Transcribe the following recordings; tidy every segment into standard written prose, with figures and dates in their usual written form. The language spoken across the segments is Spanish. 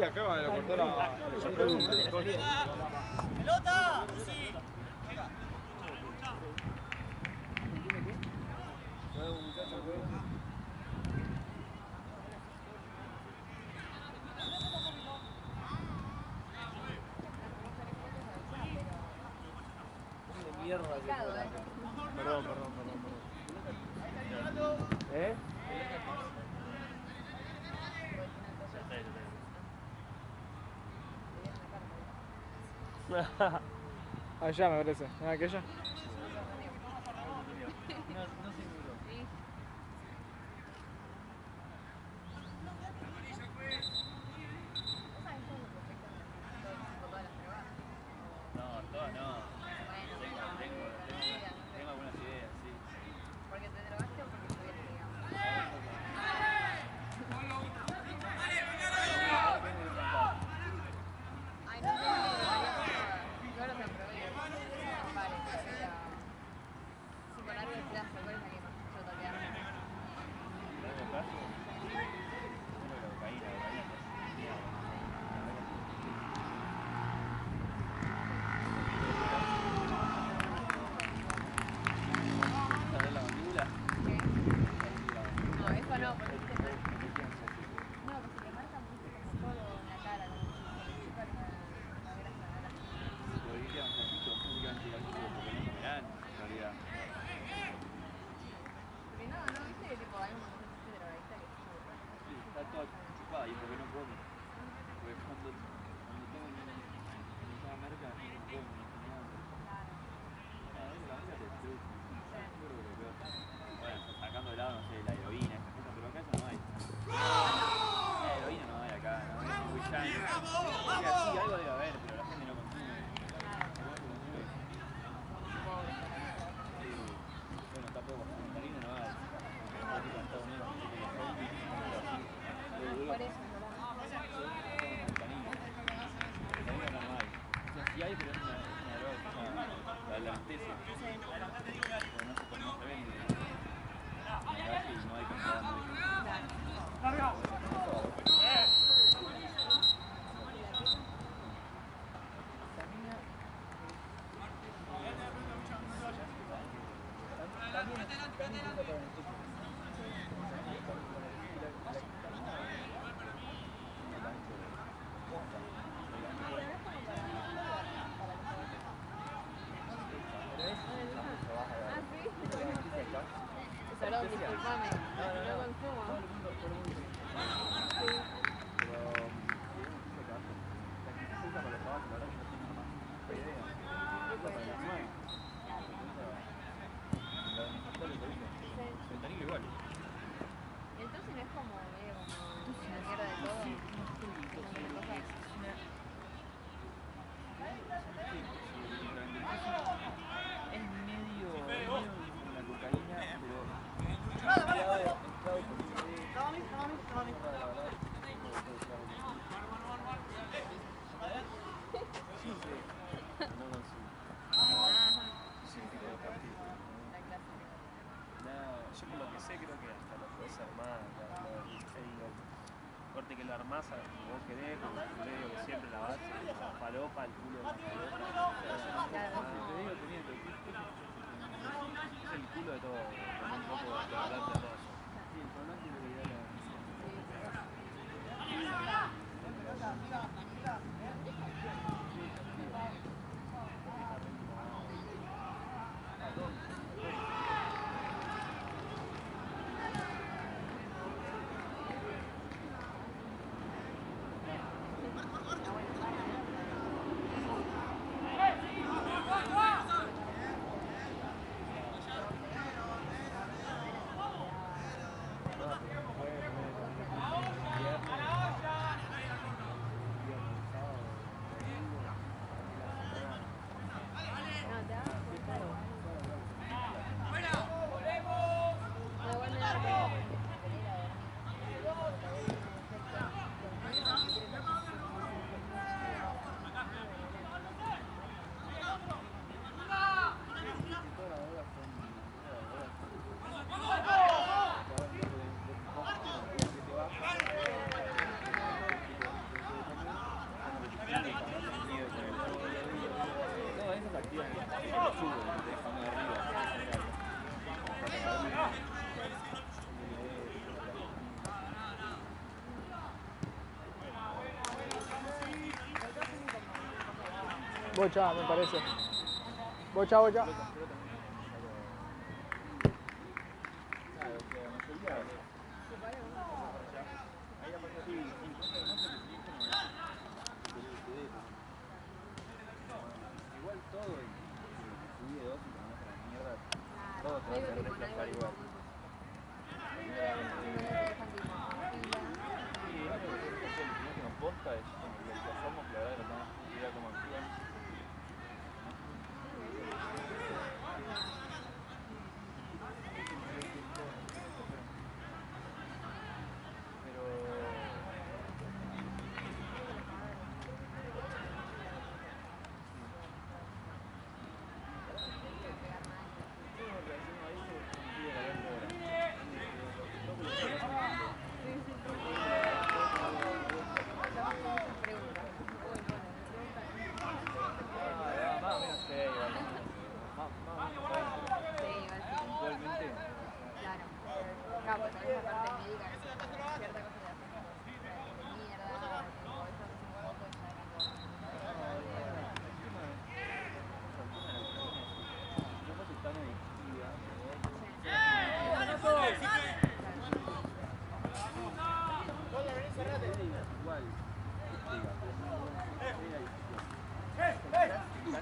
acá me lo cortó la... ¡Pelota! ¡Sí! Mierda. Perdón. ¿Eh? Allá me parece. ¿Aquella? Perdón, disculpame. No consumo. Entonces no es como medio como la mierda de todo. Es medio como la cocaína, pero yo por lo que sé creo que hasta lo podés armar, corte que lo armás como vos querés, con el medio que siempre la base, la falopa, el culo de la falopa. Es el culo de todo, con un poco de hablarte de todo. Sí, el volante lo que da Bocha, me parece. Bocha, bocha. Igual todo y subí de 2 y con otra mierda, todo te va a hacer reflejar igual. Lo que nos posta es lo que somos, la verdad, que no tenemos idea cómo actúan.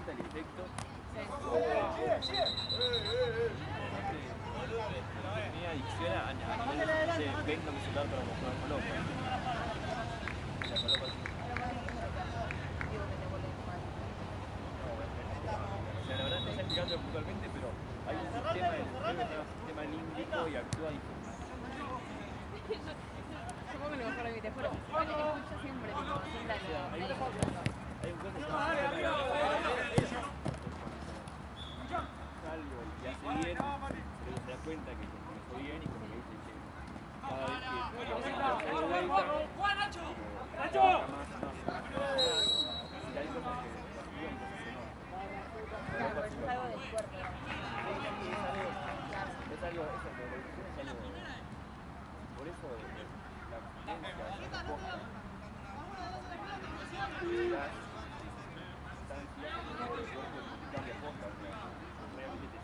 El efecto mi adicción a nivel de venga mi celular para mostrar el color. O sea, la verdad no sé explicarlo puntualmente, pero hay un sistema del cerebro que se llama sistema límbico y actúa diferente. Supongo que lo mejor de mi teléfono. Escucho siempre, siempre Hay un cosa que se llama algo y hace bien, pero se da cuenta que como me fue bien y como que dice, che, cada vez que hago vuelta, ¡Nacho! más, y hay cosas que actúan y cosas que no. Claro, es algo del cuerpo. Es algo, eso, la evolución es algo, por eso la abstinencia es una cosa. Las sustancias que el cuerpo cambia cosas, realmente te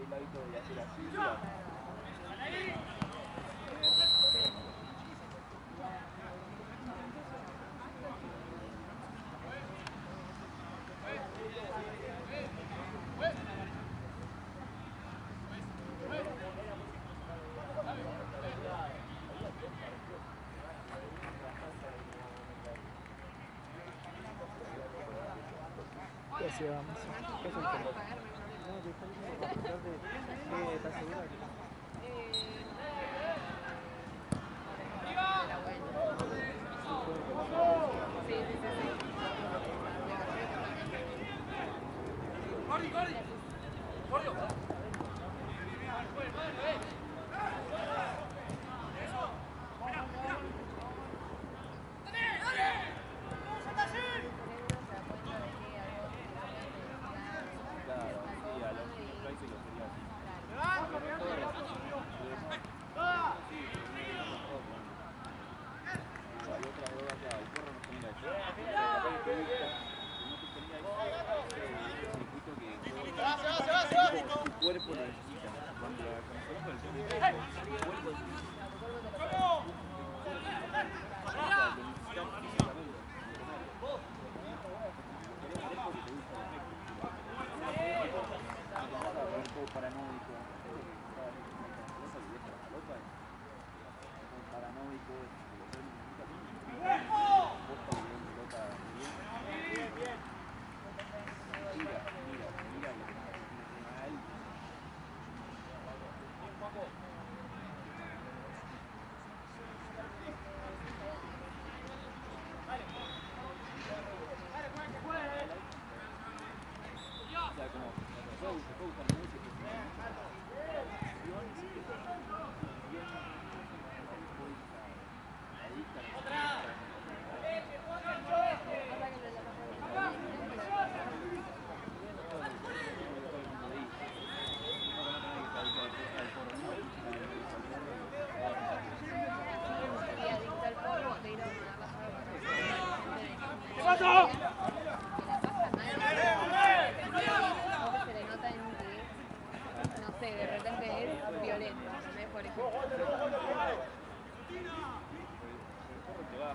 el hábito de hacer así. ¿Qué hacíamos? ¿Qué es el tema? ¿Estás segura que tu cuerpo lo necesita. Cuando conocemos el tema, tu cuerpo lo necesita físicamente. Paranoico, paranoico, mira, por ejemplo. El porro te va.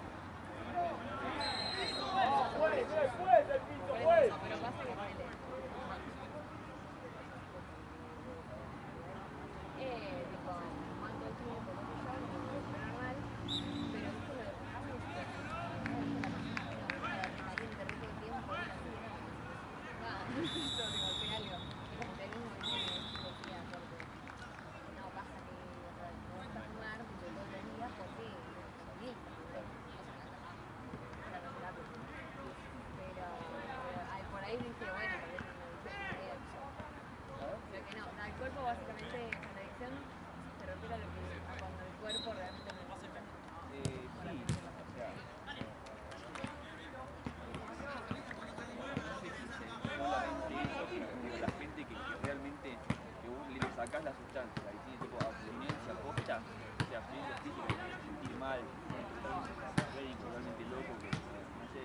Por eso, pero pasa que baile. Tipo, cuánto el tiempo, lo que yo, lo normal, pero esto lo de bajarme es que caliente rico el tiempo, y así, nada, necesito hacer algo. Es como tener un montón de decía, porque no pasa que me gusta fumar tipo, todos los días porque me gusta, pero ay, por ahí dije, bueno, tal vez es una adicción, pero que no, o sea, el cuerpo básicamente con la adicción se refiere a lo que a cuando el cuerpo realmente lo necesita. Sí, o sea, no sé si se solamente eso, pero la gente que realmente, que vos le sacás la sustancia y tiene tipo abstinencia posta, o sea, abstinencia física, que se sentir mal, médico realmente loco, que no sé,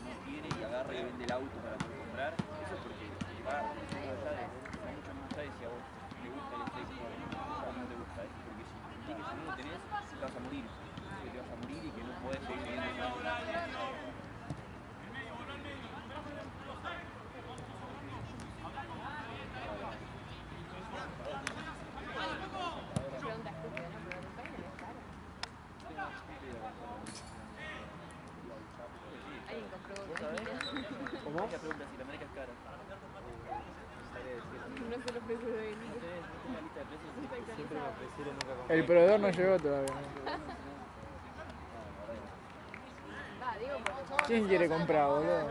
no quiere y agarra y vende el auto para poder comprar, eso es porque va mucho más allá de si a vos te gusta el sexo o no te gusta, es porque si sentís que si no lo tenés, te vas a morir, que te vas a morir y que no podés seguir viviendo. Pregunta estúpida, ¿no? Pero el cocaína no es caro. Alguien compró cocaína. ¿Cómo? La pregunta si la marca es cara. No se lo precio de venir. No tenés la lista de precios. Siempre me ofrecieron, nunca compré. El proveedor no llegó todavía. Va, digo porque... ¿Quién quiere comprar, boludo?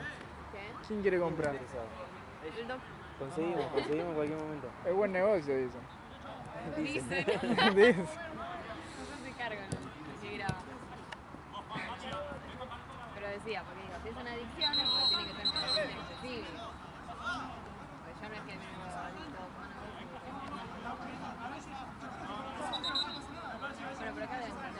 ¿Qué? ¿Quién quiere comprar? Interesado. El doc... Conseguimos en cualquier momento. Es buen negocio, dicen. Dice. Dice. No se cargan, se graba. Pero decía, porque digo, si es una adicción, pues tiene que ser una adicción excesiva. Porque yo no es que me hago adicto a una cosa y bueno, pero acá deben tener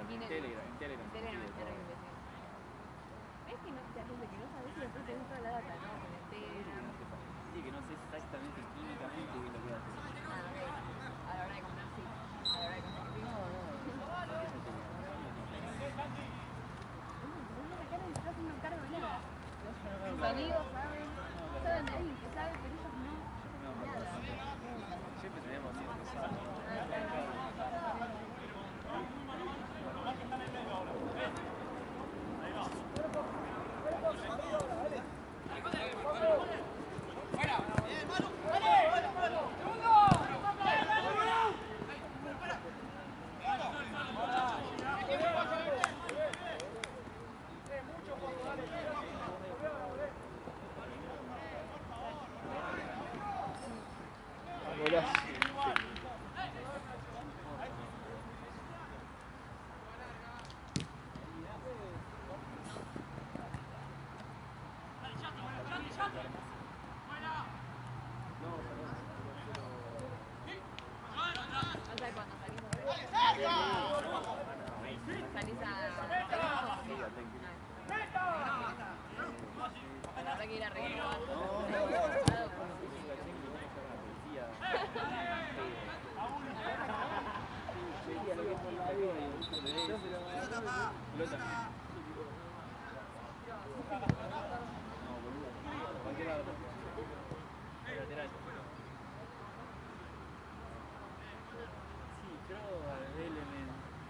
En Telegram. ¿Ves que no te haces de que no sabes si después tenés toda la data, no? Con el Telegram. Sí, que no sé exactamente químicamente qué es lo que hace. Ah, ok. A la hora de comprar, sí. A la hora de comprar, sí. No cargo nada. Sus amigos saben, saben de alguien que sabe, pero ellos no. Nada. Siempre tenemos Golazo. No sé cuándo salís a ver. Salís a... Habrá que ir a renovar.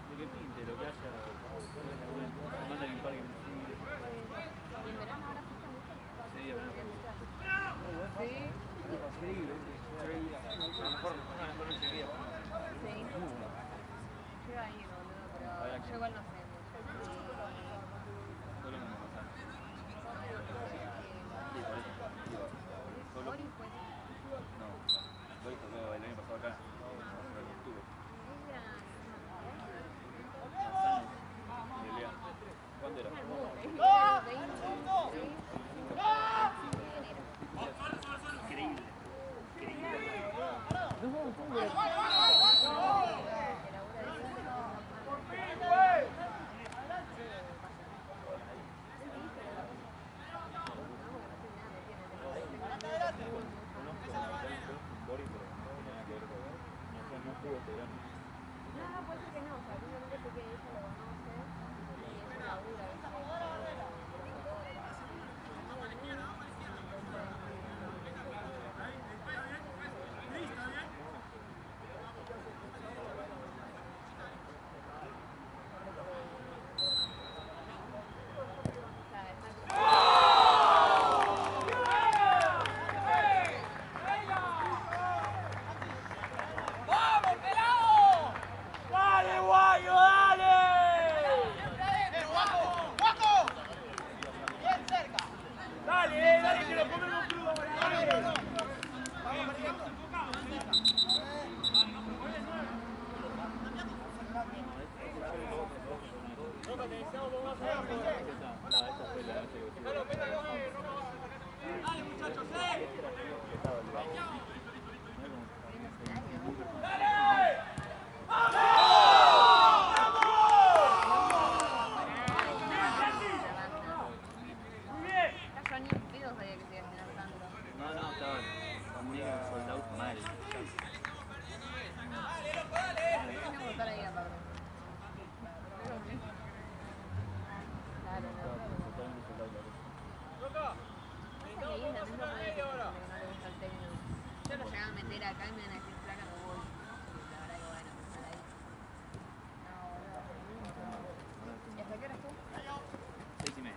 Lo que pinte, lo que haya. Manda un par que me sigue. ¿Y en verano ahora fuiste mucho? Sí, bueno. Sí. A lo mejor no llegué. Sí. Yo iba a ir, boludo, pero yo igual no sé mucho. Solo me pasa. Sí, Sí, por eso. No, puede ser que no, o sea, simplemente sé que ella lo conoce y ella labura, ¿viste? Yo ni en pedo sabía que se iba a generar tanto. No, estaban conmigo sold out mal. Tengo que estar ahí aparte. Claro, no. Pasa que ahí es la misma manera que no le gusta el tecno. Yo lo llegué a meter acá y me van a decir flaca, me voy. La verdad que bueno, estar ahí. No, boludo. ¿Y hasta qué hora estuvo? 6:30.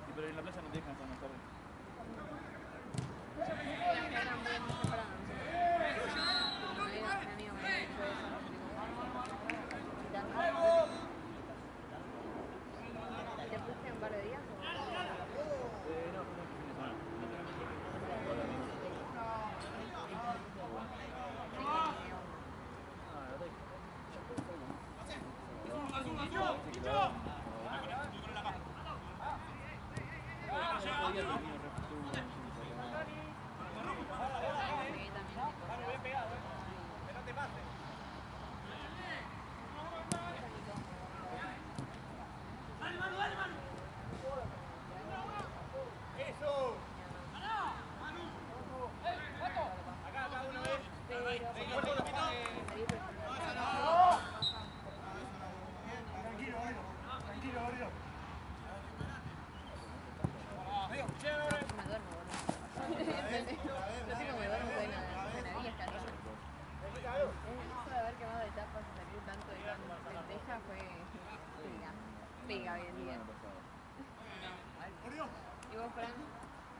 Sí, pero en la plaza no te dejan tan tarde. Yo pensé que eran muy temprano, no sé. Me había un amigo que me había dicho eso. ¿Y también? ¿Te fuiste un par de días? No, fin de semana. Pega hoy en día. ¿Y vos, Fran?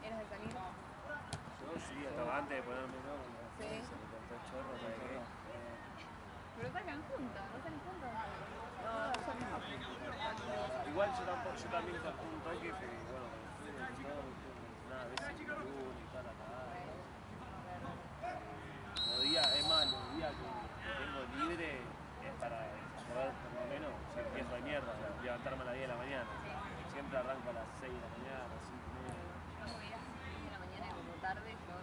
¿Eras de salir? Yo sí, estaba antes de ponerme nuevo. Sí. Se me cortó el chorro, ¿sabes qué? Pero sacan juntos, ¿no salen juntos? No, no salimos. Igual yo también saqué un toque que, bueno, nada, a veces el lunes y tal, acá. Los días, es más, los días que tengo libre es para poder, por lo menos, si empiezo de mierda, levantarme a las 10 de la mañana. Siempre arranco a las 6 de la mañana, 5:30. Yo me voy a las 6 de la mañana como tarde, yo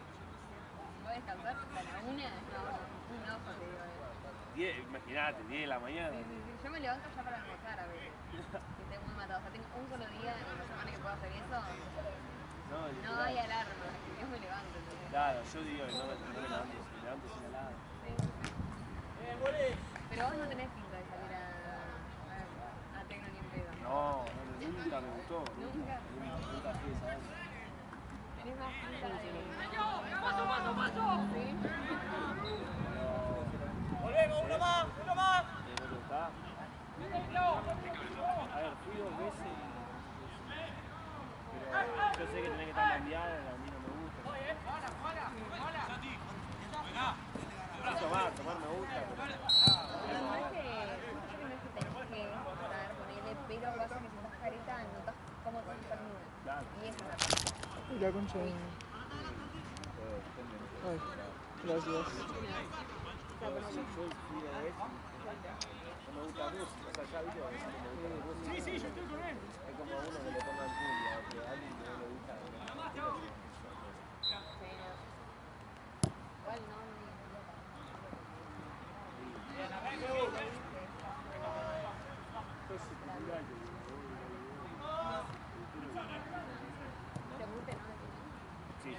voy a descansar hasta la 1, un ojo te digo. 10, imagínate, 10 de la mañana. Sí. Yo me levanto ya para almorzar a veces, que estoy muy matado. O sea, tengo un solo día en la semana que puedo hacer eso. No hay alarma, que Dios me levanto. ¿Entendés? Claro, yo digo que no me levanto, si me levanto sin alarma. Sí. Pero vos no tenés pinta de salir a tecno ni en pedo. No, nunca me gustó. ¿Nunca? Nunca fui esa banda. Tenés más pinta de... ¡Paso! ¿Sí? ¡Volvemos, uno más! ¿No te gustaba? A ver, fui 2 veces. Pero yo sé que tenés que estar cambiada, a mí no me gusta. Tomar me gusta. Pero no es que... Yo creo que no es que tenés que estar con él, pero pasa que si estás careta, notas cómo te vas a estar nula. Claro. Y eso es Y la concha de... Ay, gracias. Yo fui 2 veces. No me gusta música, o sea, ya viste, a veces no me gusta la música. Sí, yo estoy con él. Es como a uno que le pongan cumbia, que a alguien que no le gusta. igual no, Pues sí, cultural, yo digo. te guste, ¿no? Sí.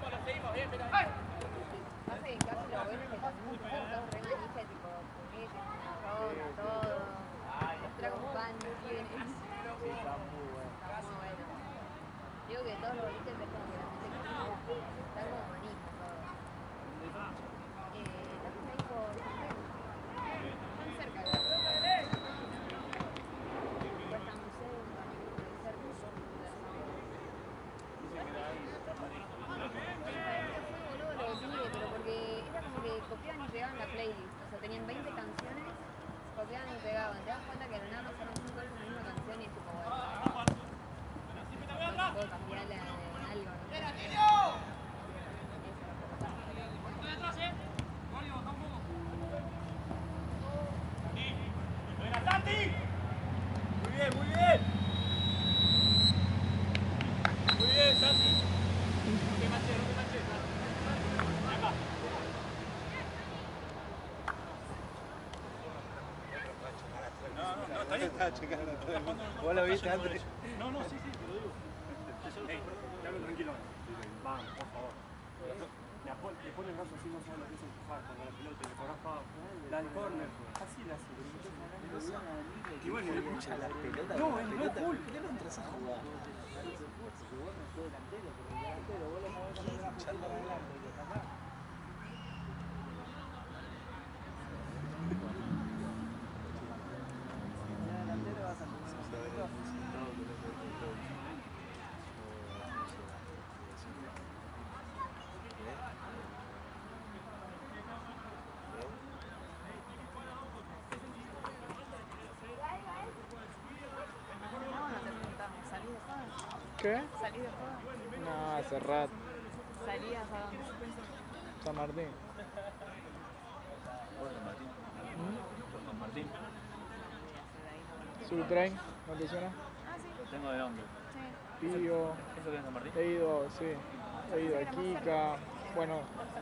Pasa que casi lo bueno es que tenemos todos re manija, tipo, juguetes, ronda, todo. Mostrar como pan, tienen. Sí, está muy bueno. Está muy bueno. Digo que todos los boliches es como que la gente está como manija todo. También ahí por están cerca acá. Cuesta museo, puede ser lo que sigue, pero porque era como que copiaban y pegaban la playlist. O sea, tenían 20 canciones, copiaban y pegaban. Te das cuenta que nada más eran 5 veces la misma canción y es tipo, bueno, no puedo cambiarla en algo, ¿no? Muy bien, muy bien. Muy bien, Santi. No te manches, no te manches. Acá. No, está bien. Estaba checando a todo el mundo. ¿Vos lo viste antes? No, sí, te lo digo. Dame tranquilo. Vamos, por favor. Le pone el brazo así, no sabe lo que es empujar con la pelota y le corraja, da el córner. Así la hace. Y bueno, le escucha la pelota. No, es no full. ¿Por qué no entras a jugar? Si vos no sos delantero, pero el delantero vos lo movés con el brazo para adelante y está acá. Si el delantero vas a ¿qué? ¿Salís de joda? No, hace rato. ¿Salías a dónde? San Martín. San Martín. Subtrain, ¿no te suena? Ah, sí. Lo tengo de nombre. Sí. Pío. ¿Eso que es San Martín? He ido, sí. He ido a Kika. Bueno,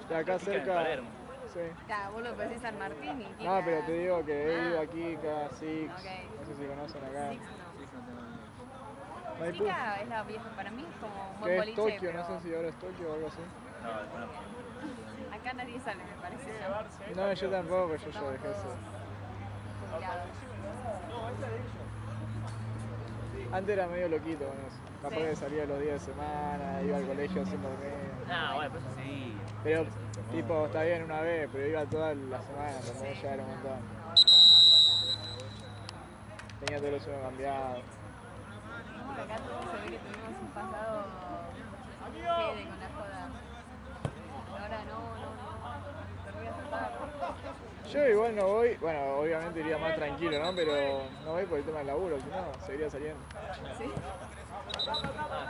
de acá Kika en cerca. Palermo. Sí. Claro, vos lo decís San Martín y Kika. No, pero te digo que he ido a Kika, Six. Ok. No sé si conocen acá. Six, no. Sí, no tengo ni idea. Maipú. Kika es la vieja, para mí es como un buen Que es boliche, Tokio, pero no sé si ahora es Tokio o algo así. No, desconozco. acá nadie sale, me parece ya. No, yo tampoco, yo ya Estamos dejé todos eso. jubilados. Antes era medio loquito con eso. Capaz Sí. que salía los días de semana, iba al colegio haciendo medio. Ah, bueno, pues sí. Pero, tipo, está bien una vez, pero iba toda la semana, también ya era un montón. Tenía todos los sueños cambiados. No, acá se ve que tenemos un pasado jede con la joda. Ahora no, te voy a aceptar. Yo igual no voy, bueno, obviamente iría más tranquilo, ¿no? Pero no voy por el tema del laburo, si no, seguiría saliendo. ¿Sí? Ah, yo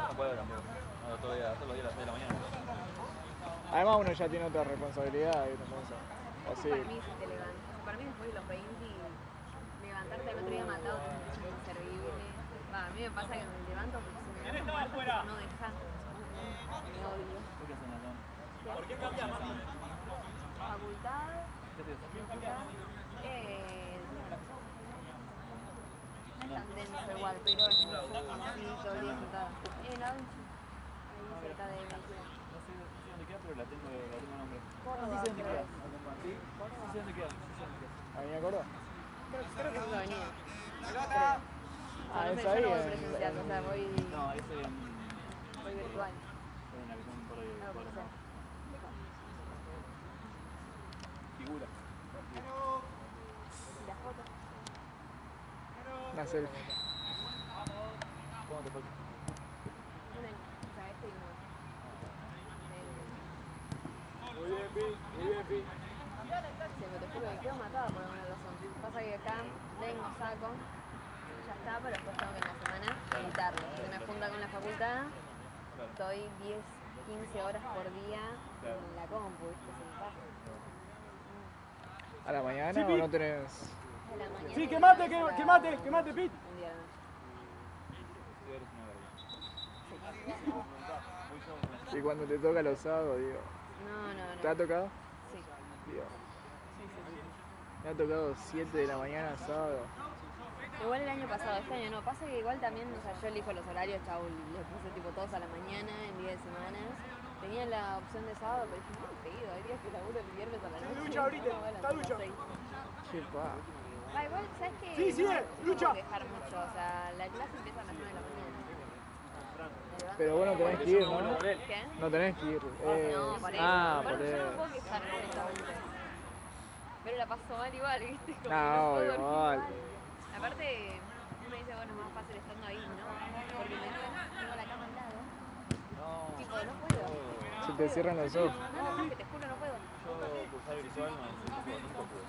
no puedo tampoco. No, todos los días a las 6 de la mañana. Además uno ya tiene otra responsabilidad y otra cosa. Así, Para mí si te levantas, para mí después de los 20 levantarte el otro día matado es inservible. Va, a mí me pasa que me levanto porque si me levanto no deja. Me odio. ¿Por qué hacen acá? ¿Por qué cambiamos? Facultad. ¿Qué haces? No es tan denso igual, pero es muy así todo el día sentada. La Vinci, ahí cerca de Medicina. No sé dónde queda, pero la tengo nombre. Córdoba, Sí sé dónde queda. creo. Sí sé dónde queda. ¿Avenida Córdoba? Creo que es una avenida. Ah, No es sé, ahí. yo no voy presencial, o sea, voy No, es virtual. en la que son por ahí. No lo sé. Figura. ¿Y la foto? Una selfie. ¿Cómo te fue? Un año. O sea, este y uno. Muy bien, Pi. Muy bien, Pi. Sí, pero te juro que quedo matada por alguna razón. Pasa que acá vengo, saco, ya está, pero después tengo que en la semana editarlo. Porque me junta con la facultad, estoy 10, 15 horas por día en la compu, ¿viste? Se me pasa. ¿A la mañana Sí, o Pi. no tenés? A la mañana Sí, y quemate, otra vez quemate, Pete. un día a la noche. Eres una verga. Y cuando te toca los sábados, digo. No. ¿Te ha tocado? Sí. Digo. Me ha tocado 7 de la mañana sábado. Igual el año pasado, este año no. Pasa que igual también, o sea, yo elijo los horarios, chau, les puse tipo todos a la mañana, en día de semana. tenía la opción de sábado, pero dije, no, seguido, hay días que laburo el viernes a la noche. Lucha ahorita, no, bueno, está son Lucha. las 6. Qué pa. Igual, ¿sabes qué? Sí, sigue, no Lucha. puedo quejar mucho, o sea, la clase empieza a las 9 de la mañana. Pero vos no tenés que ir, ¿no? ¿Qué? No tenés que ir. No, por eso. Ah, Bueno, por yo no eso. me puedo quejar honestamente. Pero la paso mal igual, ¿viste? Como No, que no puedo obvio, dormir vale. igual. Aparte, uno dice, bueno, es más fácil estando ahí, ¿no? Porque tengo la cama al lado. Tipo, no puedo. Se te cierran los ojos. No, que te juro, no puedo. Yo cursar virtual nunca pude.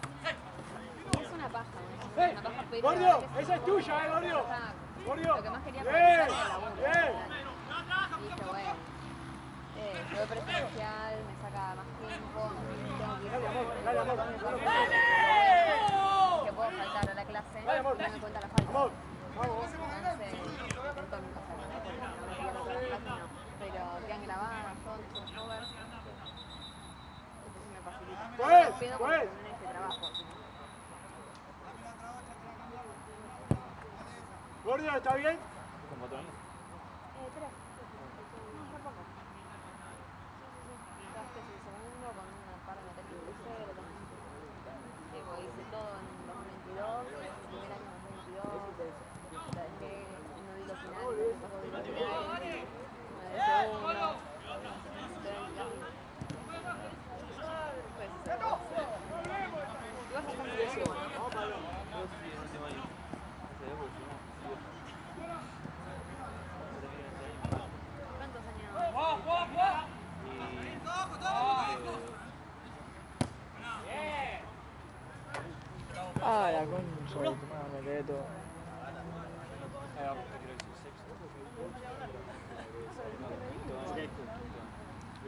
Es una paja, ¿no? Es una paja, pero... Gordio, la verdad que esa es tuya, Gordio. está- Gordio. Lo que más quería Bien, practicar era la laburo. bien. Y dije, bueno, yo de presencial, me saca más tiempo, tengo que ir Dale, amor, con dale, el amor, corazón dale, que puedo faltar a la clase y Dale, amor. no me cuenta la falta. Amor, vamos. Entonces, intento nunca hacerlo, porque no me pierdo todas las clases, no. Pero quedan grabadas, son covers. Entonces me facilita. Pues, Yo pido pues. porque en este trabajo. Gordio, ¿está bien? ¿Con 4 años? 3. No, tampoco. Ya este es el segundo con una par de materias de crucero también. Hice todo en 2022, el primer año en 2022. La dejé, no di los finales, tampoco di los finales. Me di segundo. Pues eso. Igual bastante bien, ¿no? Yo sí, en el último año. Ese es porque si no, sigo. ¿Cuántos años? Ah, la concha de tu madre, me quedé todo.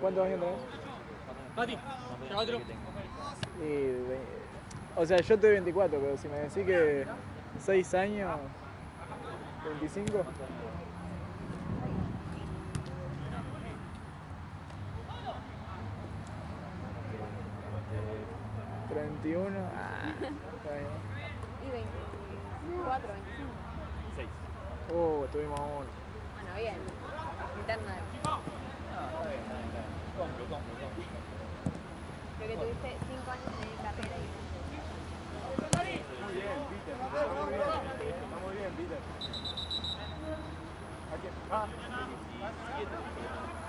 ¿Cuántos años tenés? Mati, otro. O sea, yo tengo 24, pero si me decís que 6 años, 25. ¿31? Ah, está bien. Y 24, 25. 6. Tuvimos uno. Bueno, bien. Interna. Compro. Creo que tuviste 5 años de carrera y... Muy bien, Peter. Estamos bien. Estamos bien, Peter. Aquí. Ah,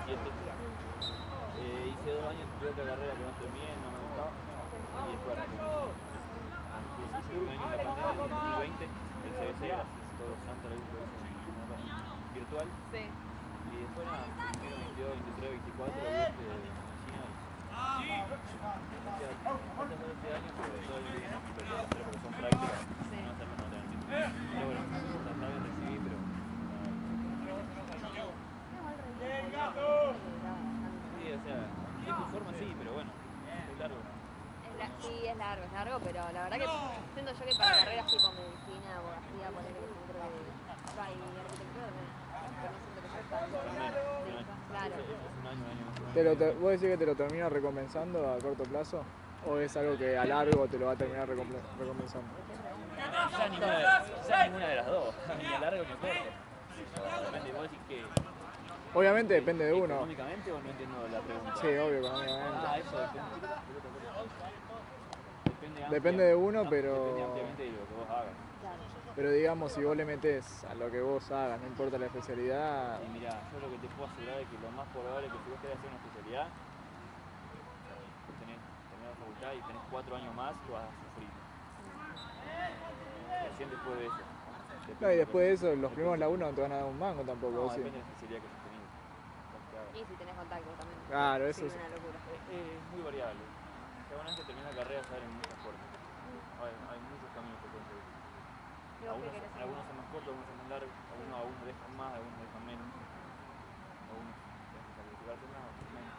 17. Hice 2 años de otra carrera que no terminé, no me gustaba. Y después arranqué. Hice un año en la pandemia, en 2020, el CBC, todo santo lo hice virtual. Sí. Y después nada, primero 22, 23, 24, de China. Faltan 12 años, pero todo el día no, porque son prácticas. Sí. No hacerlo, no tener tiempo. Pero bueno, está bien, recibí, pero... Sí, o sea, de tu forma sí, pero bueno, es largo. Sí, es largo, pero la verdad que siento yo que para carreras tipo medicina, abogacía, ponerle que centro de... y arquitectura también. Pero no siento que yo tanto. Sí, claro. Es un año. ¿Vos decís que te lo termina recompensando a corto plazo? ¿O es algo que a largo te lo va a terminar recompensando? Quizás ninguna de las dos, ni a largo ni a corto. Depende, vos decís que... Obviamente depende de uno. ¿Económicamente o no entiendo la pregunta? Sí, obvio, económicamente. Ah, eso depende. Depende de uno, pero... Depende ampliamente de lo que vos hagas. Pero digamos, si vos le metés a lo que vos hagas, no importa la especialidad... Y mirá, yo lo que te puedo asegurar es que lo más probable es que si vos querés hacer una especialidad, tenés la facultad y tenés 4 años más, lo vas a sufrir. Recién después de eso. No, y después de eso, los primeros laburos no te van a dar un mango tampoco, No, ¿sí? depende de la especialidad que hayas tenido. Y si tenés contacto también. Claro, Sí, eso es... una locura. Es muy variable. Que una vez que termina la carrera se abren muchas puertas. Hay muchos caminos que pueden seguir. Algunos son más cortos, algunos son más largos, algunos dejan más, algunos dejan menos. Algunos tienen que sacrificarse más, otros menos.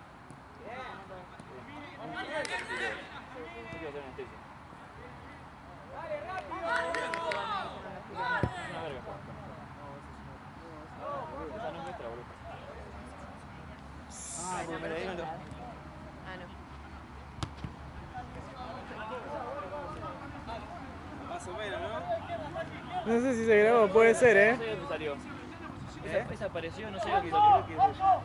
Yo quiero hacer anestesia. Una verga. Esa no es nuestra, boludo. Bueno, pero díganlo. Ah, no. Más o menos, ¿no? No sé si se grabó, puede ser, No sé de dónde salió. Esa apareció, no sé de dónde salió.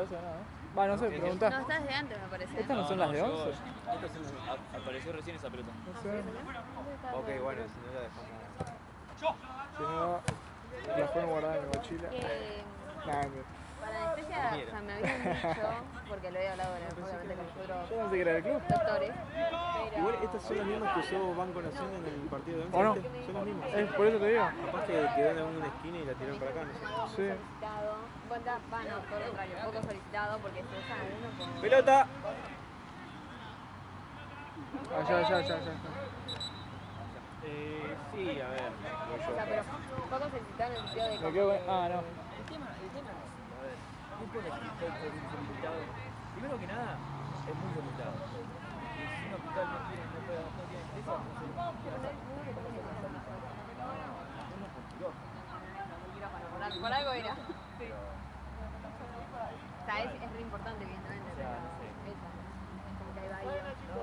parece que no, ¿eh? Va, no sé, preguntá. No, estás de antes, me parece. ¿Estas no son las de yo- 11? Estas son las- apareció recién esa pelota. No sé. Ok, bueno, si no la dejamos. Si no, la fueron guardada en mi mochila. Que Nada, mentira. para anestesia, o sea, me habían dicho, porque lo había hablado obviamente con nosotros Yo pensé que era del club. doctores, pero... Igual estas son las mismas que usó Banco Nación en el partido de 11. ¿O no? ¿viste? Son las mismas. Por eso te digo. Capaz que quedó en alguna esquina y la tiraron para acá, no sé. Sí. solicitado, bueno, no, todo lo contrario, poco solicitado porque se usa uno como... ¡Pelota! Allá. Sí, a ver, voy O sea, yo. pero poco solicitado en el sentido de... Me quedo con... Ah, no. El tema es, a ver, ¿qué pone que estoy solicitado? Primero que nada, es muy solicitado. Y si un hospital no tiene acceso, no se lo Por algo era. Sí. O sea, es re importante, evidentemente, pero eso. Es como que hay varios. No,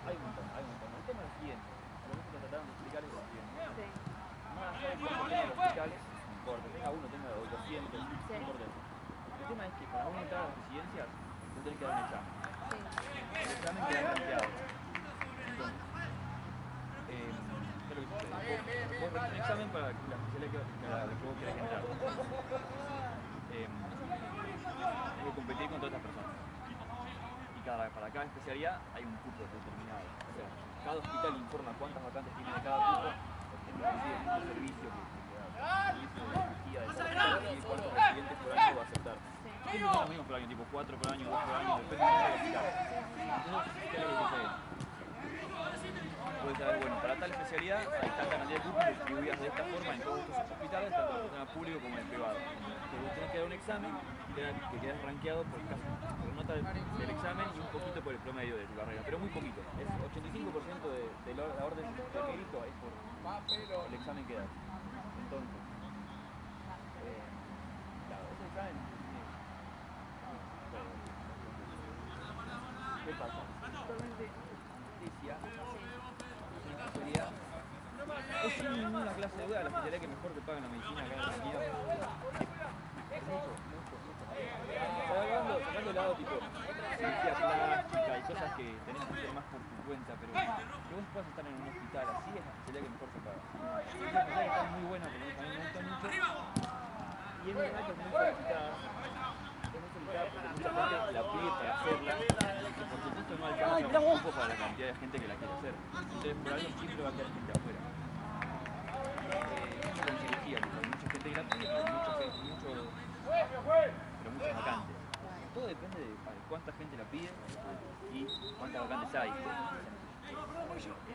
hay un montón. El tema es el siguiente, lo que nosotros trataron de explicar es lo siguiente. Sí. Más allá de cuánto tenga el hospital, no importa, tenga uno, tenga 800, no importa eso. El tema es que para uno entrar a las residencias, tú tenés que dar un examen. Sí. El examen queda rankeado. Entonces, ¿qué es lo que sucede? Vos rendís un examen para la especialidad que vos querés entrar. Tenés que competir con todas estas personas. Y para cada especialidad hay un cupo determinado. O sea, cada hospital informa cuántas vacantes tiene de cada cupo, porque decide el servicio que da, servicio de energía, de salud, y cuántos residentes por año va a aceptar. Siempre son los mismos por año, tipo 4 por año, 2 por año, depende de la hospital. Entonces, ¿qué es lo que sucede? Puedes saber, bueno, para tal especialidad hay tanta cantidad de cupos distribuidas de esta forma en todos estos hospitales, tanto en el sistema público como en el privado. Que vos tenés que dar un examen que quedas rankeado por nota del examen y un poquito por el promedio de tu carrera, pero muy poquito. Es 85% de la orden de mérito es por el examen que das. Entonces, claro, ese examen ¿qué pasa? Actualmente, justicia es sin ninguna clase de duda la especialidad que mejor te pagan la medicina acá en Argentina. Es mucho. Sacando el lado tipo cirugía plástica y cosas que tenés que hacer más por tu cuenta, pero que vos puedas estar en un hospital así es la especialidad que mejor te paga. Es una especialidad que está muy buena, porque a mí me gusta mucho. Y es verdad que es muy solicitada. Es muy solicitada porque mucha gente la pide para hacerla. Y por supuesto no alcanza un cupo para la cantidad de gente que la quiere hacer. Entonces por algo siempre va a quedar gente afuera. Con cirugía, porque hay mucha gente que la pide, pero muchas vacantes. Todo depende de cuánta gente la pide y cuántas vacantes hay. En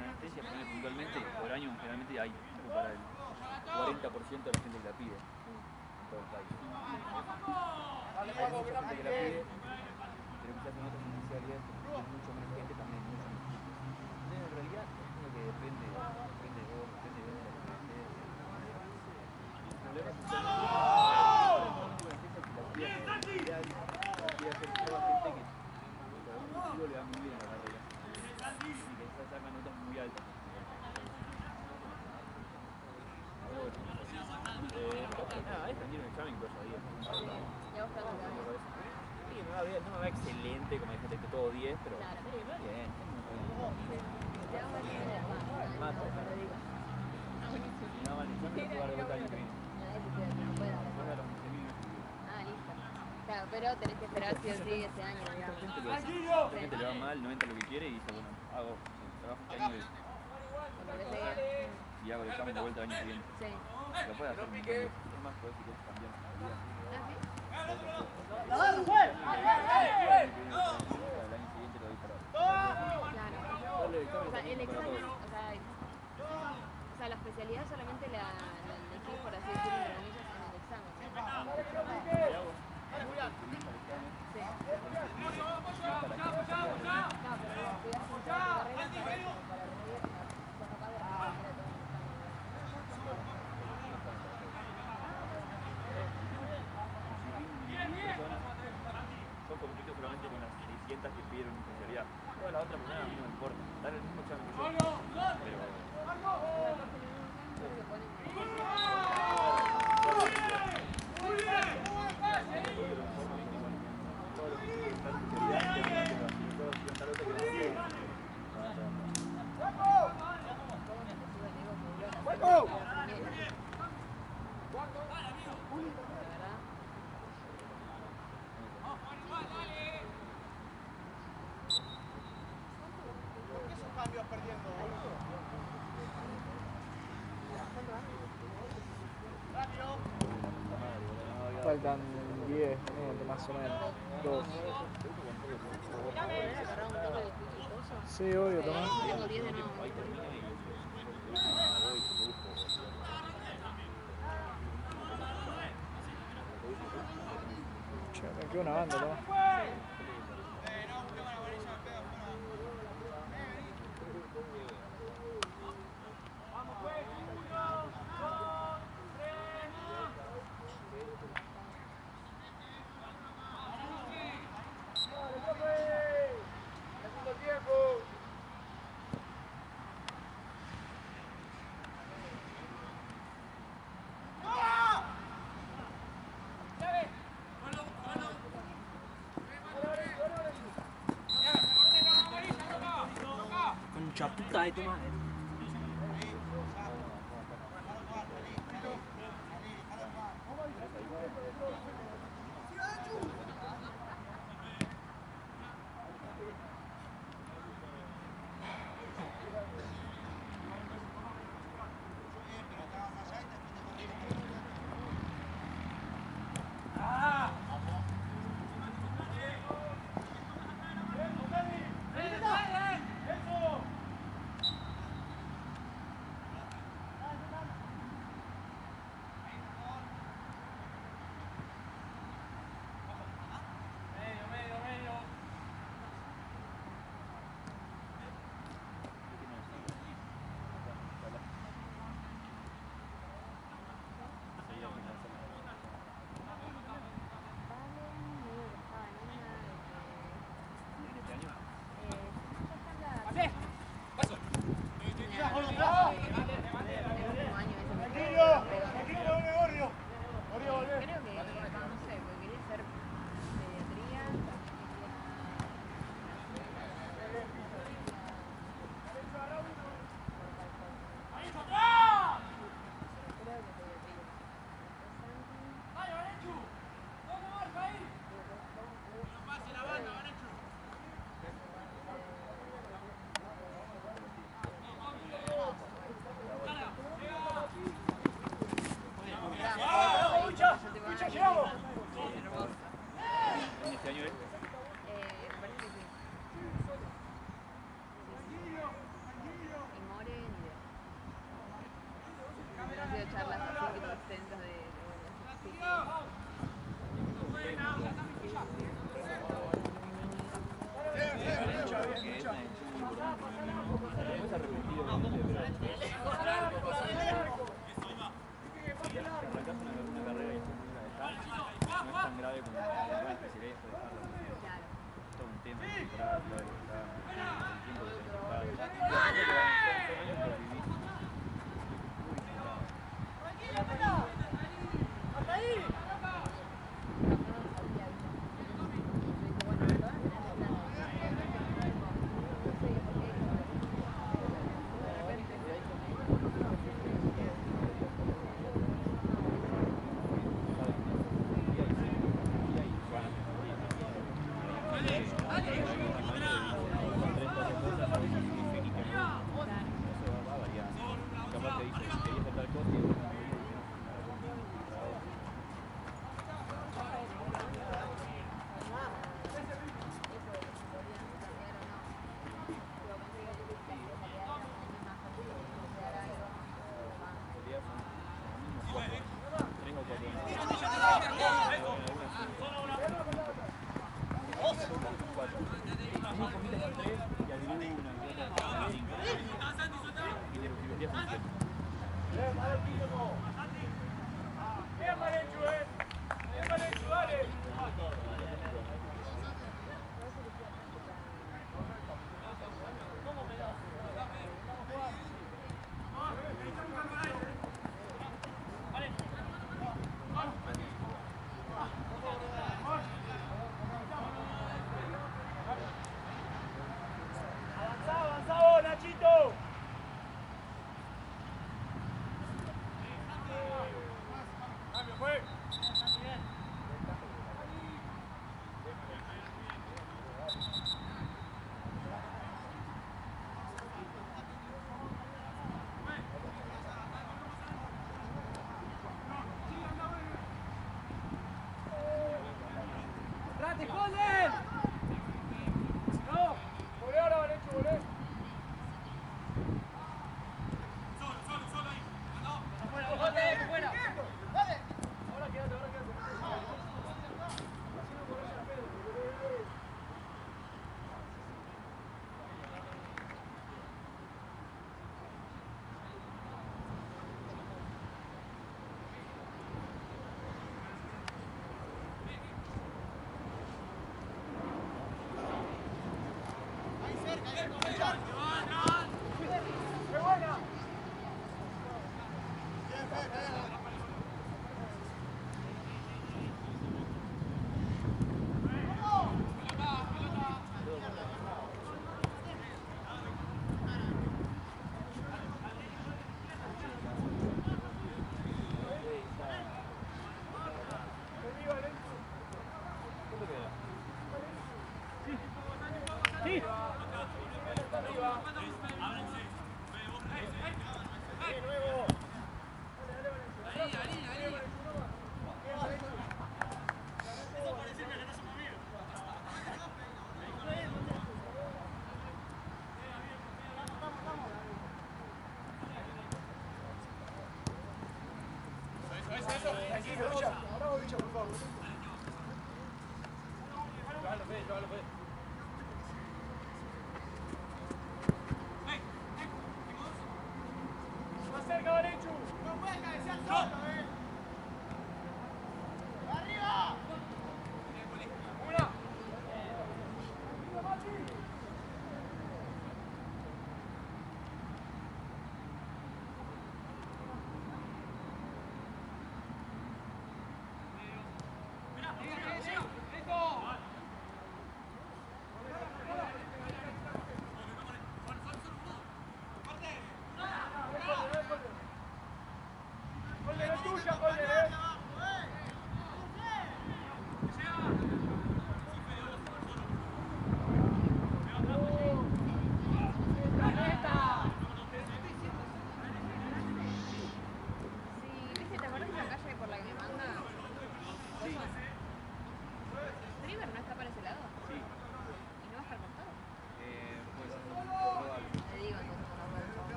anestesia, puntualmente, por año generalmente hay para el 40% de la gente que la pide en todo el país. Hay mucha gente que la pide, pero quizás en otras especialidades hay mucho menos gente también, mucho menos. Entonces, en realidad, es lo que depende de vos, depende de la experiencia. El problema es que hacer toda gente que por algún motivo le va muy bien a la carrera y que quizás saca notas muy altas. Nada, es rendir un examen que vaya 10. ¿Ya vos cuánto te va? Sí, me va bien, no me va excelente como hay gente que todo 10, pero Claro. me va bien, es muy bueno. Te hago el examen de Mato. No, mal examen lo puedo dar de vuelta el año que viene. no puede dar. Después de los 15.000. Ah, listo. Claro, pero tenés que esperar sí o sí ese año, digamos. Mucha gente le va mal, no entra lo que quiere y dice, bueno, hago trabajo este año Por lo que sea. y hago el examen de vuelta el año siguiente. Sí. Lo puede hacer un montón de veces. Es más, puedes si quieres cambiar la vida. ¿Ah, sí? El año siguiente lo doy para Claro. darle el examen O sea, el para examen, todos. o sea, la especialidad solamente la elegís, por así decirlo, entre comillas, en el examen. ¿Qué hago? Sí. Para que No, pero vos estudiás mucho tu carrera para eso, para rendir, sos capaz de rendir todo el examen. yo compito solamente con las 600 que pidieron mi especialidad. Todas las otras personas a mí no me importa. Dar el mismo examen que yo. Pero Se ponen yo quiero un informe mínimo faltan 10 minutos más o menos. 2. ¿Volver a agarrar un toque de coso? Sí, obvio, Tomás. Tengo 10 de nuevo. Che, me quedó una banda, Tomás. Concha puta de tu madre. ¿Este año es? Me parece que sí. Y More, ni idea. No han sido charlas así tipo extensas de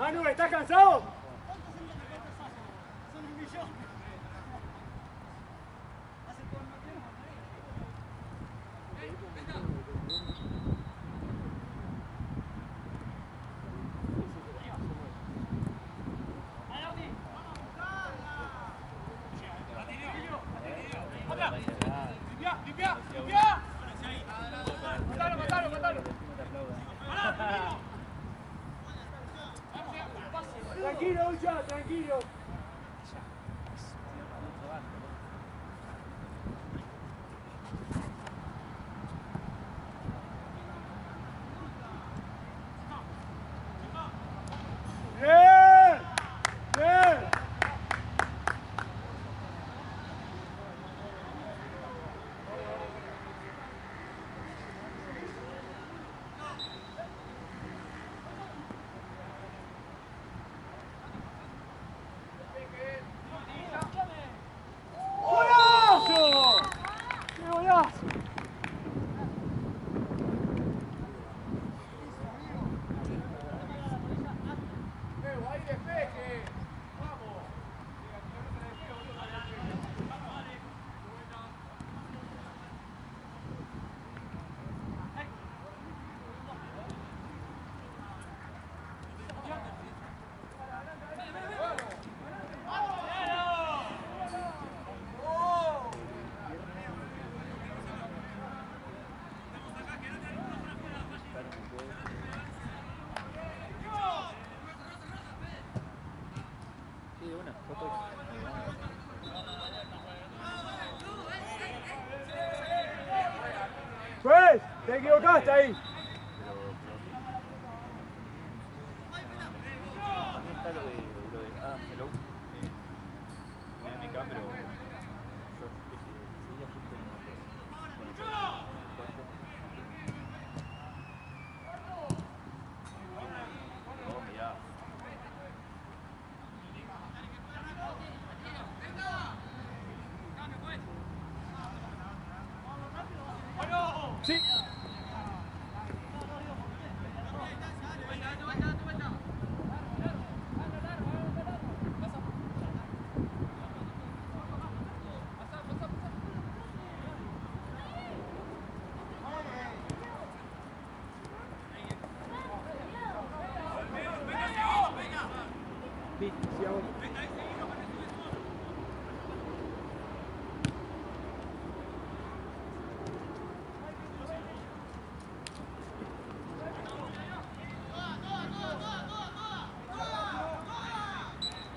Manu, ¿estás cansado? Tranquilo, Ucha, tranquilo. ¡Bien! ¡Bien! equivocaste ahí. También está lo de Adam Hello, en MK, pero yo seguía justo en oh, mirá. Sí.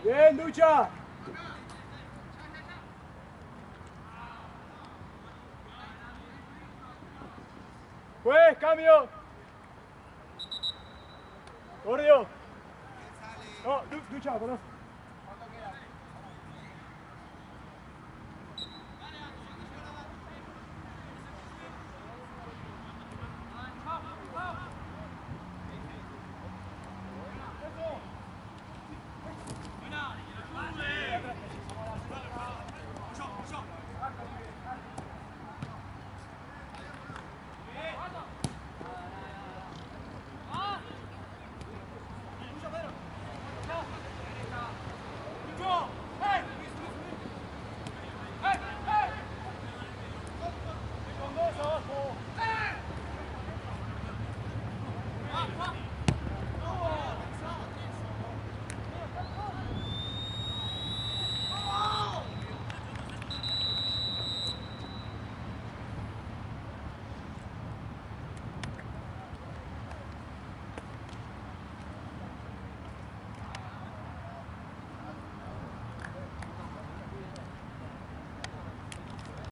Bien, lucha. Pues, cambio. Gordio. No, lucha, perdón.